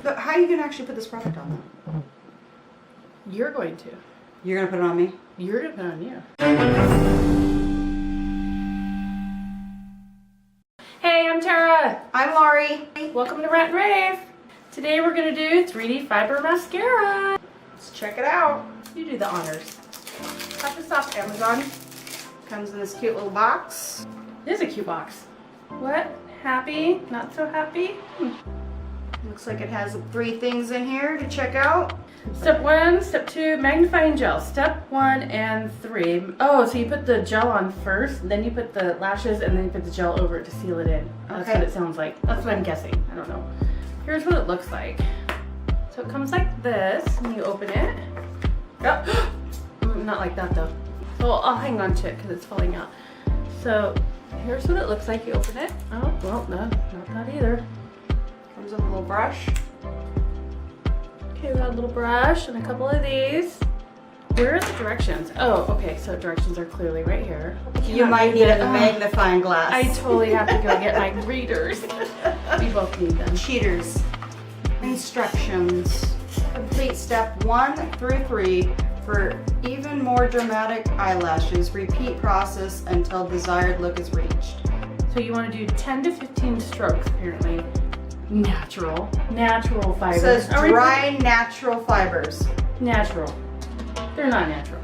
But how are you going to actually put this product on them? You're going to. You're going to put it on me? You're going to put it on you. Hey, I'm Tara. I'm Laurie. Welcome to Rant&Rave. Today we're going to do 3D Fiber Mascara. Let's check it out. You do the honors. Got this off Amazon. Comes in this cute little box. It is a cute box. What? Happy? Not so happy? Looks like it has 3 things in here to check out. Step 1, step 2, magnifying gel. Step 1 and 3. Oh, so you put the gel on first, then you put the lashes, and then you put the gel over it to seal it in. That's what it sounds like. That's what I'm guessing. I don't know. Here's what it looks like. So it comes like this, and you open it. Oh, not like that though. So I'll hang on to it because it's falling out. So here's what it looks like. You open it. Oh, well, no, not that either. Comes with a little brush. Okay, we got a little brush and a couple of these. Where are the directions? Oh, okay, so directions are clearly right here. You might need a magnifying glass. I totally have to go get my readers. We both need them. Cheaters. Instructions. Complete step 1 through 3 for even more dramatic eyelashes. Repeat process until desired look is reached. So you want to do 10 to 15 strokes, apparently. Natural fibers. It says dry natural fibers. Natural. They're not natural.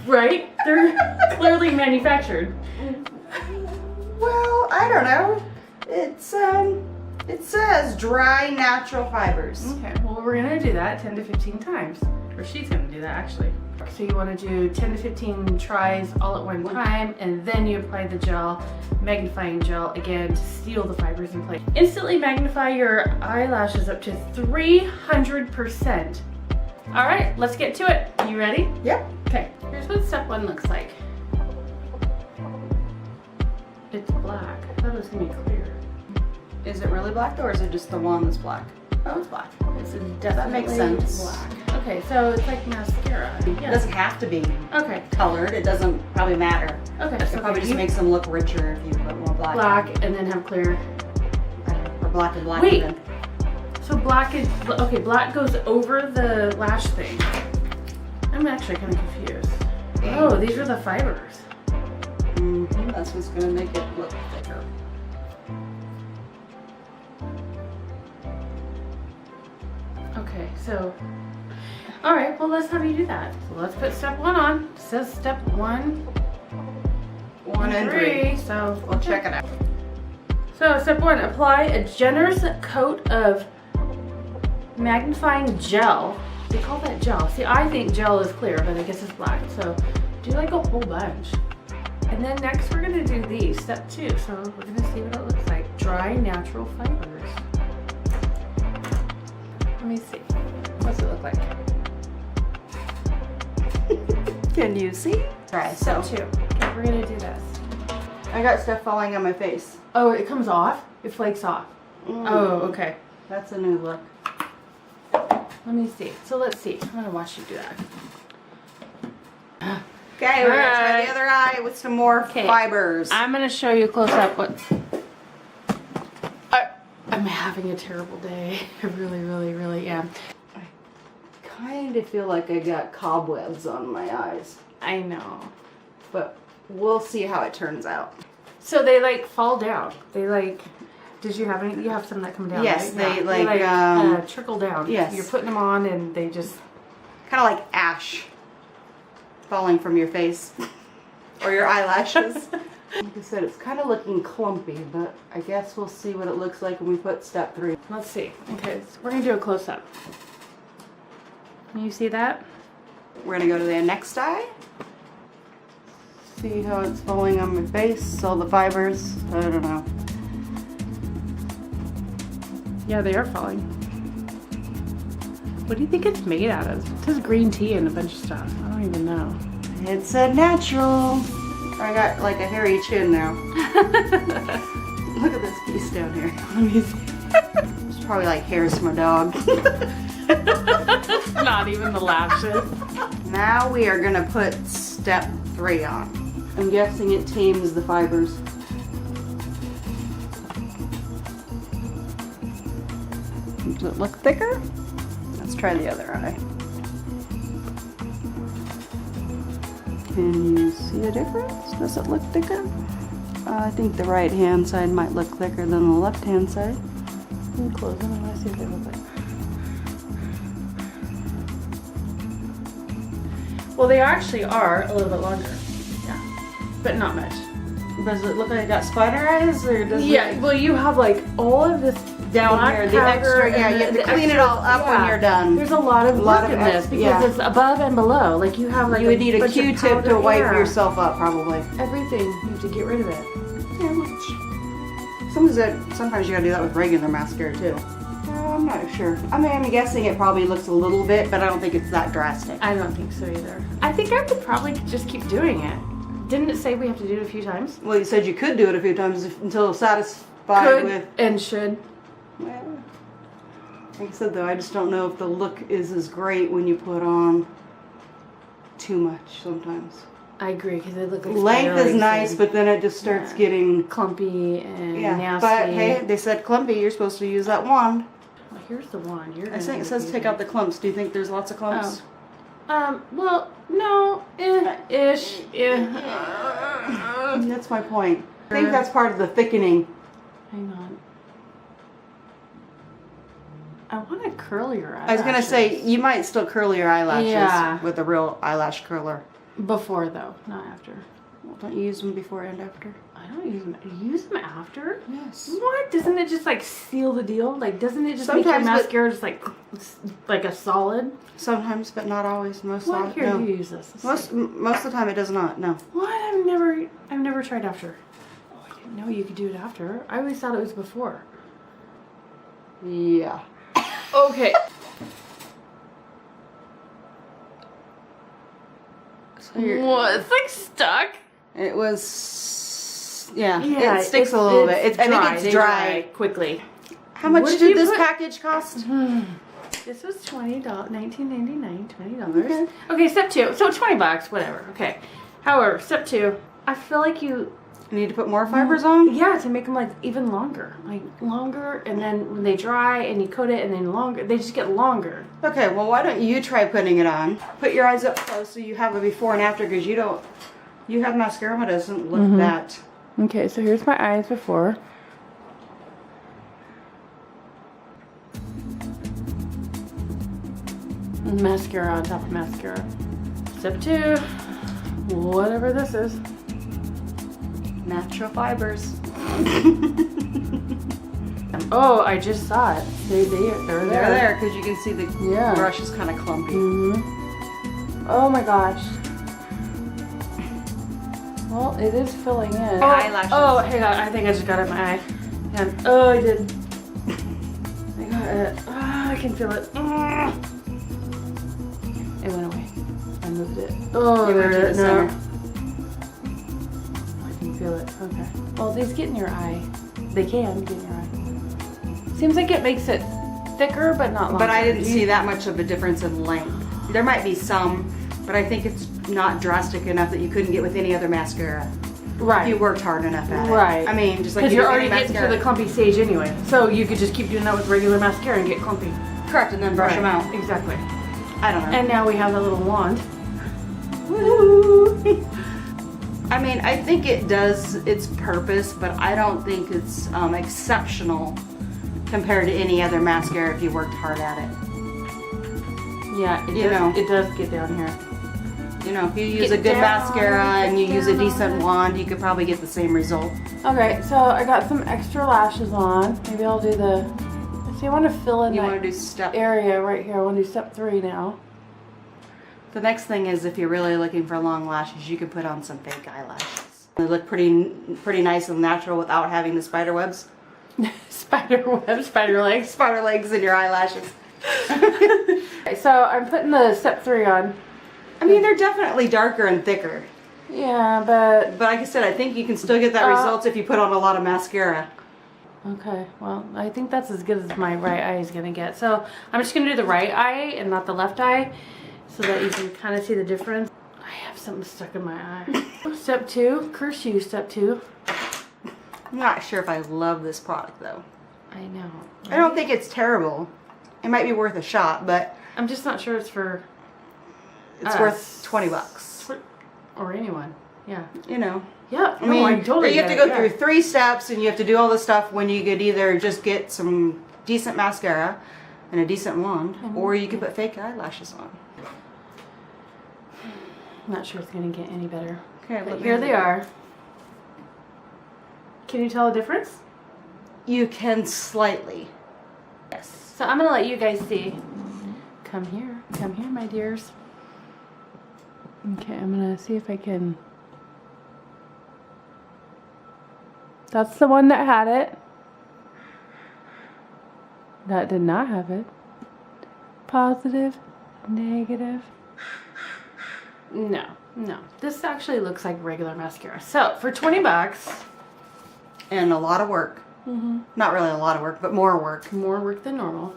Right? They're clearly manufactured. Well, I don't know. It says dry natural fibers. Okay, well we're gonna do that 10 to 15 times. Or she's gonna do that actually. So you wanna do 10 to 15 tries all at one time, and then you apply the gel, magnifying gel again to seal the fibers in place. Instantly magnify your eyelashes up to 300%. All right, let's get to it. You ready? Yep. Okay, here's what step 1 looks like. It's black. I thought it was gonna be clear. Is it really black though, or is it just the one that's black? Oh, it's black. It's definitely That makes sense. black. Okay, so it's like mascara. It doesn't have to be Okay. colored. It doesn't probably matter. Okay. It probably just makes them look richer if you put more black. Black and then have clear. Or black and black. Wait. Even. So black is okay. Black goes over the lash thing. I'm actually kind of confused. Oh, these are the fibers. That's what's gonna make it look thicker. Okay, so all right. Well, let's have you do that. So let's put step 1 on. It says step 1, 1 and 3. So We'll check it out. So step 1, apply a generous coat of magnifying gel. They call that gel. See, I think gel is clear, but I guess it's black. So do like a whole bunch. And then next we're gonna do these, step 2. So we're gonna see what it looks like. Dry natural fibers. Let me see. What's it look like? Can you see? Try. Step 2. Okay, we're gonna do this. I got stuff falling on my face. Oh, it comes off? It flakes off. Oh, okay. That's a new look. Let me see. So let's see. I'm gonna watch you do that. Okay, we're gonna try the other eye with some more fibers. I'm gonna show you close up what. I'm having a terrible day. I really am. I kind of feel like I got cobwebs on my eyes, I know. but we'll see how it turns out. So they like fall down. They like. Did you have any? You have some that come down. Yes, right? they trickle down. Yes. You're putting them on and they just. Kind of like ash falling from your face or your eyelashes. Like I said, it's kind of looking clumpy, but I guess we'll see what it looks like when we put step 3. Let's see. Okay, so we're gonna do a close up. Can you see that? We're gonna go to the next eye. See how it's falling on my face, all the fibers. I don't know. Yeah, they are falling. What do you think it's made out of? It says green tea and a bunch of stuff. I don't even know. It's a natural. I got like a hairy chin now. Look at this piece down here. Let me see. It's probably like hairs from a dog. Not even the lashes. Now we are gonna put step 3 on. I'm guessing it tames the fibers. Does it look thicker? Let's try the other eye. Can you see a difference? Does it look thicker? I think the right hand side might look thicker than the left hand side. Let me close them. I want to see what they look like. Well, they actually are a little bit longer. Yeah, but not much. Does it look like I got spider eyes, or does Yeah, well, you have like all of this down black here, the powder extra, yeah, and you have the to clean it extra- all up when yeah. you're done. There's a lot of work in this because yeah. it's above and below. Like you have like You would need a bunch of Q-tip powder, to wipe yeah. yourself up, probably. Everything, you have to get rid of it. Yeah, which sometimes you gotta do that with regular mascara too. I'm not sure. I mean, I'm guessing it probably looks a little bit, but I don't think it's that drastic. I don't think so either. I think I could probably just keep doing it. Didn't it say we have to do it a few times? Well, you said you could do it a few times until satisfied Could with. and should. Well, like I said though, I just don't know if the look is as great when you put on too much sometimes. I agree because they look like Length spider is nice, legs but then it just starts Yeah. getting. clumpy and Yeah, nasty. but hey, they said clumpy. You're supposed to use that wand. Well, here's the one. You're I think it says take out the clumps. Do you think there's lots of clumps? Well, no, ish, That's my point. I think that's part of the thickening. Hang on. I want to curl your eyelashes. I was gonna say you might still curl your eyelashes Yeah. with a real eyelash curler. Before though, not after. Well, don't you use them before and after? I don't use them. You use them after? Yes. What? Doesn't it just like seal the deal? Like, doesn't it just make Sometimes, your but- mascara just like a solid? Sometimes, but not always. Most What? of Here, no. you use this. Let's see. Most of the time, it does not. No. What? I've never tried after. Oh, I didn't know you could do it after. I always thought it was before. Yeah. Okay. So you're, What? It's like stuck. it was. Yeah. Yeah, it sticks a little bit. I think it's They dry. quickly. How much What did did you this put- package cost? This was $20, $19.99, $20. Okay. Okay, step 2. So $20, whatever. Okay. However, step 2, I feel like you Need to put more fibers on? yeah, to make them like even longer. Like longer, and then when they dry and you coat it and then longer, they just get longer. Okay, well, why don't you try putting it on? Put your eyes up close so you have a before and after, because you have mascara that doesn't look that. Okay, so here's my eyes before. Mascara on top of mascara. Step 2, whatever this is. Natural fibers. Oh, I just saw it. They're They're there. there because you can see the Yeah. brush is kind of clumpy. Oh my gosh. Well, it is filling in. Eyelashes. Oh, hang on. I think I just got it in my eye. And oh, I did. I got it. Oh, I can feel it. It went away. I moved it. Oh, You moved it to the no. center. I can feel it. Okay. Well, these get in your eye. They can get in your eye. Seems like it makes it thicker, but not longer. But I didn't see that much of a difference in length. There might be some, but I think it's not drastic enough that you couldn't get with any other mascara. Right. If you worked hard enough at it. Right. I mean, just like Because you you're do already any getting to mascara. the clumpy stage anyway. So you could just keep doing that with regular mascara and get clumpy. Correct, and then brush them out. Exactly. I don't know. And now we have the little wand. Woo! I mean, I think it does its purpose, but I don't think it's exceptional compared to any other mascara if you worked hard at it. Yeah, it does get down here. You know, if you use Get a good down, mascara and you get use a down. decent wand, you could probably get the same result. Okay, so I got some extra lashes on. Maybe I'll do the. See, I want to fill in You that want to do step. area right here. I want to do step 3 now. The next thing is if you're really looking for long lashes, you can put on some fake eyelashes. They look pretty nice and natural without having the spider webs. Spider web, spider legs. Spider legs in your eyelashes. Okay, so I'm putting the step 3 on. I mean, they're definitely darker and thicker. Yeah, but But like I said, I think you can still get that results if you put on a lot of mascara. okay, well, I think that's as good as my right eye is going to get. So I'm just going to do the right eye and not the left eye so that you can kind of see the difference. I have something stuck in my eye. Step 2, curse you, step 2. I'm not sure if I love this product though. I know. I don't think it's terrible. It might be worth a shot, but I'm just not sure it's for it's us. worth $20. Or anyone. Yeah. You know. Yeah. I mean, totally you have to get go it, through yeah. 3 steps, and you have to do all this stuff when you could either just get some decent mascara and a decent wand, or you could put fake eyelashes on. I'm not sure it's going to get any better. Okay, But here they are. Can you tell a difference? You can slightly. Yes. So I'm going to let you guys see. Come here, my dears. Okay, I'm going to see if I can. That's the one that had it. That did not have it. Positive, negative. No. This actually looks like regular mascara. So for $20. And a lot of work. Not really a lot of work, but more work. More work than normal.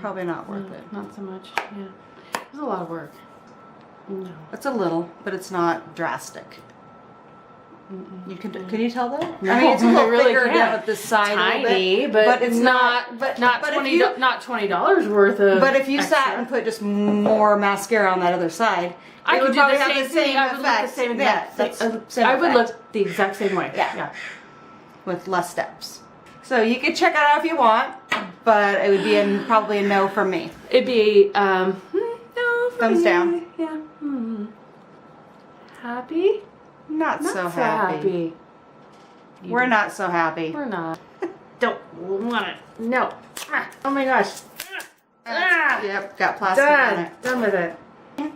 Probably not worth it. Not so much. Yeah. It's a lot of work. No. It's a little, but it's not drastic. You can you tell that? No, I mean, it's a little I really thicker can't. down at this side, Tiny, a little bit, but it's not. not But if not $20 worth of. But if you extra. sat and put just more mascara on that other side, I it could would do probably the have same the same thing. I would look the effect. same Yeah, exact. that's same I would effect. look the exact same way. Yeah. With less steps. So you could check it out if you want, but it would be probably a no from me. It'd be no. Thumbs down. Yeah. Happy? Not so happy. We're not so happy. We're not. Don't want it. No. Oh my gosh. Yep, got plastic on it. Done with it.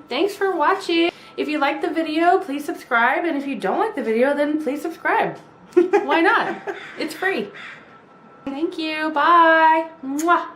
Thanks for watching. If you like the video, please subscribe. And if you don't like the video, then please subscribe. Why not? It's free. Thank you. Bye. Mwah.